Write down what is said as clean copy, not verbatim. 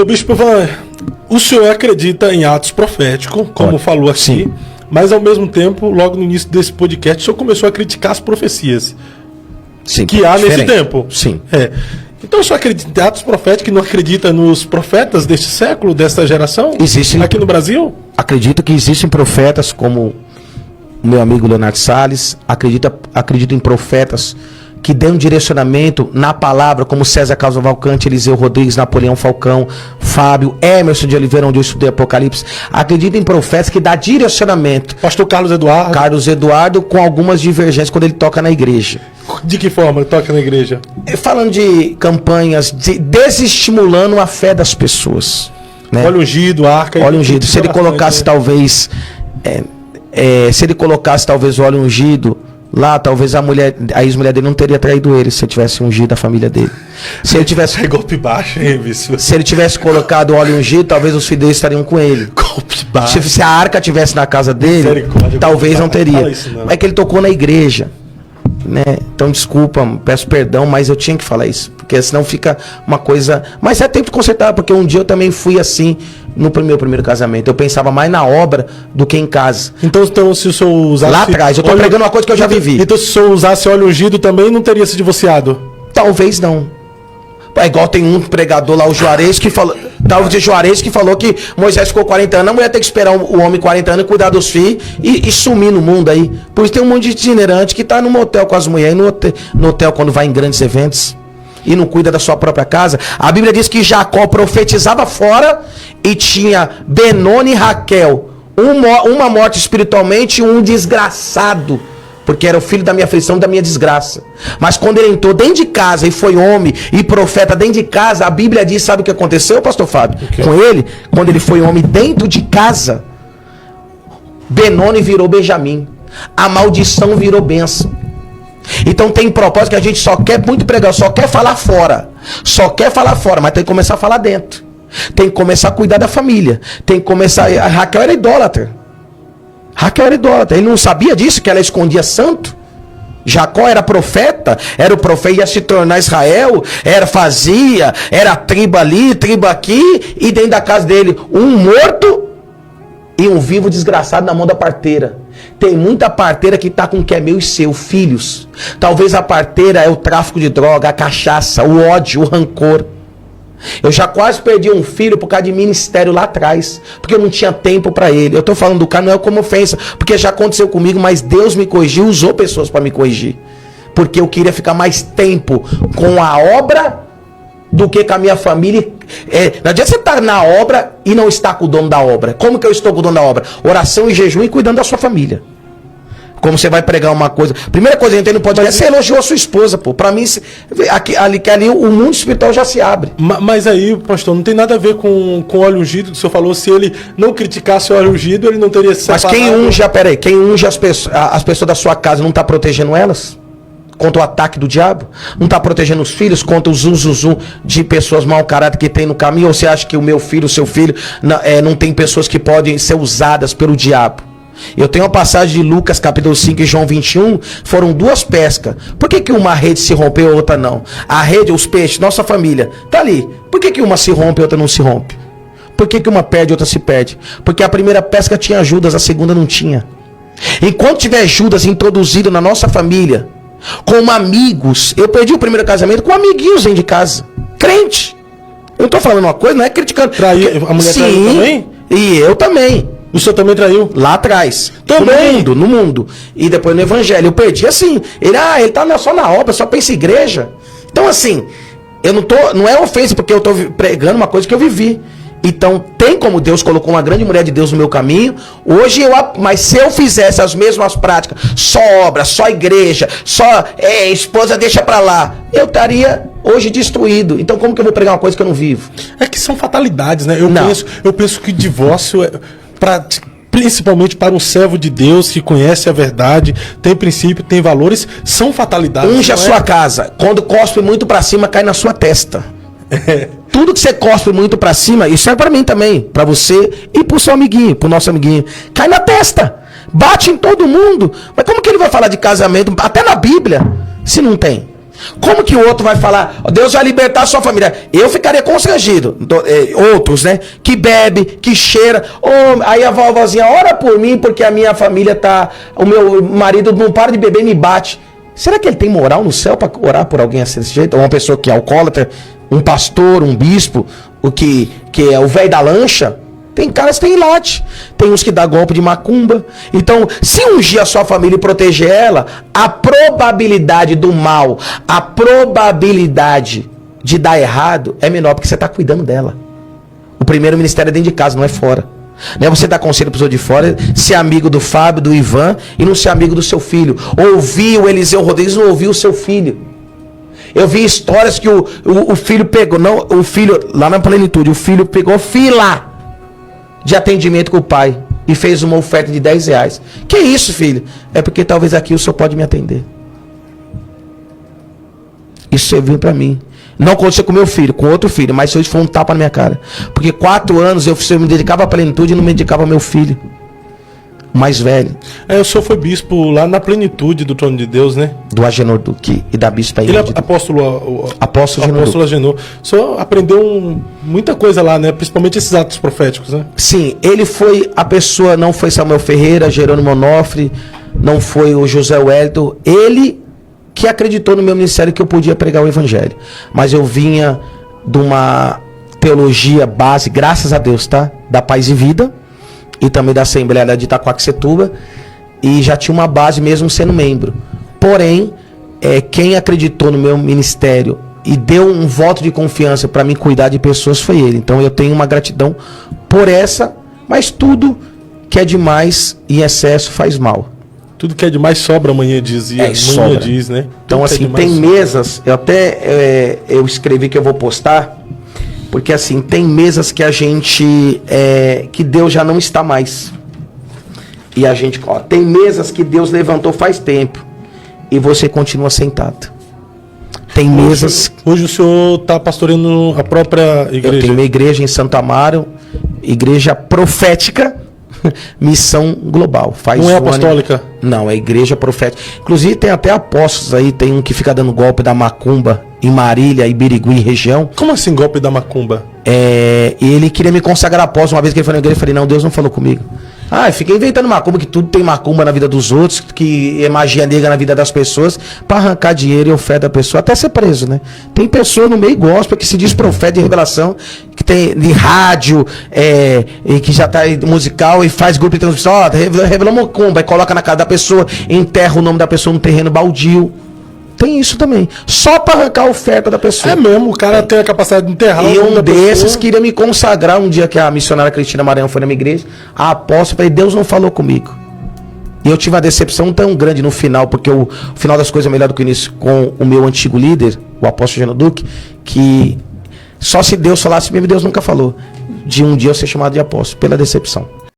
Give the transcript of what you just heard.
Ô Bispo Ivan, o senhor acredita em atos proféticos, como falou aqui, sim, mas ao mesmo tempo, logo no início desse podcast, o senhor começou a criticar as profecias, sim, que há nesse tempo. Sim. Então o senhor acredita em atos proféticos e não acredita nos profetas deste século, desta geração? Existem, aqui no Brasil? Acredito que existem profetas como o meu amigo Leonardo Salles, acredito em profetas que dêem um direcionamento na palavra, como César Cavalcante, Eliseu Rodrigues, Napoleão Falcão, Fábio, Emerson de Oliveira, onde eu estudei Apocalipse. Acredito em profetas que dão direcionamento. Pastor Carlos Eduardo. Carlos Eduardo, com algumas divergências quando ele toca na igreja. De que forma ele toca na igreja? Falando de campanhas, desestimulando a fé das pessoas. Né? Óleo ungido, arca. Óleo ungido. Se ele colocasse talvez... se ele colocasse talvez o óleo ungido lá, talvez a ex-mulher dele não teria traído ele se ele tivesse ungido a família dele. Se ele tivesse... É golpe baixo, hein, bicho? Se ele tivesse colocado o óleo ungido, talvez os filhos dele estariam com ele. Golpe baixo. Se a arca tivesse na casa dele, talvez não teria. Mas é que ele tocou na igreja. Né? Então desculpa, peço perdão, mas eu tinha que falar isso, porque senão fica uma coisa, mas é tempo de consertar, porque um dia eu também fui assim no meu primeiro casamento, eu pensava mais na obra do que em casa. Então se o senhor usasse... Lá atrás, eu tô pregando uma coisa que eu já vivi. Então se o senhor usasse óleo ungido também não teria se divorciado? Talvez não. É igual tem um pregador lá, o Juarez, que falou... Juarez que falou que Moisés ficou 40 anos, a mulher tem que esperar o homem 40 anos, cuidar dos filhos e sumir no mundo aí. Por isso tem um monte de itinerante que tá no motel com as mulheres, no hotel quando vai em grandes eventos e não cuida da sua própria casa. A Bíblia diz que Jacó profetizava fora e tinha Benoni e Raquel, uma morte espiritualmente e um desgraçado, porque era o filho da minha aflição e da minha desgraça. Mas quando ele entrou dentro de casa e foi homem e profeta dentro de casa, a Bíblia diz, sabe o que aconteceu, pastor Fábio? Com ele, quando ele foi homem dentro de casa, Benoni virou Benjamim. A maldição virou bênção. Então tem propósito que a gente só quer muito pregar, só quer falar fora. Só quer falar fora, mas tem que começar a falar dentro. Tem que começar a cuidar da família. Tem que começar... A Raquel era idólatra. Ele não sabia disso, que ela escondia santo. Jacó era profeta, era o profeta, ia se tornar Israel, era tribo ali, tribo aqui, e dentro da casa dele, um morto e um vivo desgraçado na mão da parteira. Tem muita parteira que está com o que é meu e seu, filhos. Talvez a parteira é o tráfico de droga, a cachaça, o ódio, o rancor. Eu já quase perdi um filho por causa de ministério lá atrás, porque eu não tinha tempo para ele. Eu tô falando do cara não é como ofensa, porque já aconteceu comigo, mas Deus me corrigiu, usou pessoas para me corrigir, porque eu queria ficar mais tempo com a obra do que com a minha família. Não adianta você estar na obra e não estar com o dono da obra. Como que eu estou com o dono da obra? Oração e jejum e cuidando da sua família. Como você vai pregar uma coisa... Primeira coisa que a gente não pode fazer, você elogiou a sua esposa, pô. Pra mim, ali o mundo espiritual já se abre. Mas aí, pastor, não tem nada a ver com o óleo ungido que o senhor falou. Se ele não criticasse o óleo ungido, ele não teria se separado. Mas quem unge as pessoas da sua casa não está protegendo elas? Contra o ataque do diabo? Não está protegendo os filhos contra o zum de pessoas mau caráter que tem no caminho? Ou você acha que o meu filho, o seu filho, não tem pessoas que podem ser usadas pelo diabo? Eu tenho uma passagem de Lucas capítulo 5 e João 21, foram duas pescas. Por que uma rede se rompeu e a outra não? A rede, os peixes, nossa família, tá ali. Por que uma se rompe e a outra não se rompe? Por que uma perde e a outra se perde? Porque a primeira pesca tinha Judas, a segunda não tinha. Enquanto tiver Judas introduzido na nossa família, como amigos, eu perdi o primeiro casamento com amiguinhos dentro de casa, crente. Eu não tô falando uma coisa, não é criticando. A mulher traiu também? E eu também. O senhor também traiu? Lá atrás. Também? No mundo. E depois no evangelho. Eu perdi assim. Ele tá só na obra, só pensa em igreja. Então assim, não é ofensa porque eu tô pregando uma coisa que eu vivi. Então tem como Deus colocou uma grande mulher de Deus no meu caminho. Hoje mas se eu fizesse as mesmas práticas, só obra, só igreja, só esposa deixa pra lá, eu estaria hoje destruído. Então como que eu vou pregar uma coisa que eu não vivo? É que são fatalidades, né? Eu penso que divórcio principalmente para um servo de Deus que conhece a verdade, tem princípio, tem valores, são fatalidades. Unge a sua casa. Quando cospe muito pra cima, cai na sua testa. Tudo que você cospe muito pra cima, isso serve pra mim também, pra você e pro seu amiguinho, pro nosso amiguinho. Cai na testa. Bate em todo mundo. Mas como que ele vai falar de casamento, até na Bíblia, se não tem? Como que o outro vai falar, Deus vai libertar a sua família? Eu ficaria constrangido. Outros, né? Que bebe, que cheira. Aí a vovozinha, ora por mim porque a minha família tá... O meu marido não para de beber e me bate. Será que ele tem moral no céu para orar por alguém assim desse jeito? Ou uma pessoa que é alcoólatra, um pastor, um bispo, o que é o velho da lancha? Tem caras que tem late, tem uns que dá golpe de macumba. Então, se ungir a sua família e proteger ela, a probabilidade do mal, a probabilidade de dar errado é menor, porque você está cuidando dela. O primeiro ministério é dentro de casa, não é fora. Não é você dar conselho para os outros de fora, ser amigo do Fábio, do Ivan, e não ser amigo do seu filho. Ouvir o Eliseu Rodrigues, não ouvir o seu filho. Eu vi histórias que o filho pegou, não, o filho, lá na Plenitude, o filho pegou fila de atendimento com o pai e fez uma oferta de R$10. Que isso, filho? É porque talvez aqui o senhor pode me atender. Isso serviu para mim. Não aconteceu com meu filho, com outro filho, mas hoje foi um tapa na minha cara. Porque 4 anos eu me dedicava à Plenitude e não me dedicava ao meu filho mais velho. O senhor foi bispo lá na Plenitude do Trono de Deus, né? Do Agenor Duque e da bispa Ele é apóstolo Agenor. Agenor. O senhor aprendeu muita coisa lá, né? Principalmente esses atos proféticos, né? Sim, ele foi a pessoa, não foi Samuel Ferreira, Jerônimo Onofre, não foi o José Wellington. Ele que acreditou no meu ministério que eu podia pregar o evangelho. Mas eu vinha de uma teologia base, graças a Deus, tá? Da Paz e Vida. E também da Assembleia de Itaquaquecetuba, e já tinha uma base mesmo sendo membro. Porém, quem acreditou no meu ministério e deu um voto de confiança para mim cuidar de pessoas foi ele. Então eu tenho uma gratidão por essa, mas tudo que é demais em excesso faz mal. Tudo que é demais sobra, amanhã dizia. Sobra. Diz, né? Então assim, tem mesas, eu escrevi que eu vou postar. Porque assim, tem mesas que a gente, que Deus já não está mais. E a gente, tem mesas que Deus levantou faz tempo. E você continua sentado. Tem mesas... Hoje o senhor está pastoreando a própria igreja? Eu tenho uma igreja em Santo Amaro, igreja profética, missão global. Não é apostólica? Não, é igreja profética. Inclusive tem até apóstolos aí, tem um que fica dando golpe da macumba em Marília, Ibirigui, região. Como assim golpe da macumba? Ele queria me consagrar apóstolo. Uma vez que ele foi na igreja, eu falei, não, Deus não falou comigo. Fiquei inventando macumba, que tudo tem macumba na vida dos outros, que é magia negra na vida das pessoas, para arrancar dinheiro e oferta da pessoa, até ser preso, né? Tem pessoa no meio gospel que se diz profeta de revelação, que tem de rádio, e que já tá musical e faz grupo de transmissão, revelou macumba, e coloca na casa da pessoa, enterra o nome da pessoa no terreno baldio. Tem isso também. Só para arrancar a oferta da pessoa. É mesmo, o cara tem a capacidade de enterrar. E um desses queria me consagrar um dia que a missionária Cristina Maranhão foi na minha igreja. A apóstola, falei, Deus não falou comigo. E eu tive uma decepção tão grande no final, porque o final das coisas é melhor do que o início, com o meu antigo líder, o apóstolo Geno Duque, que só se Deus falasse mesmo, Deus nunca falou. De um dia eu ser chamado de apóstolo, pela decepção.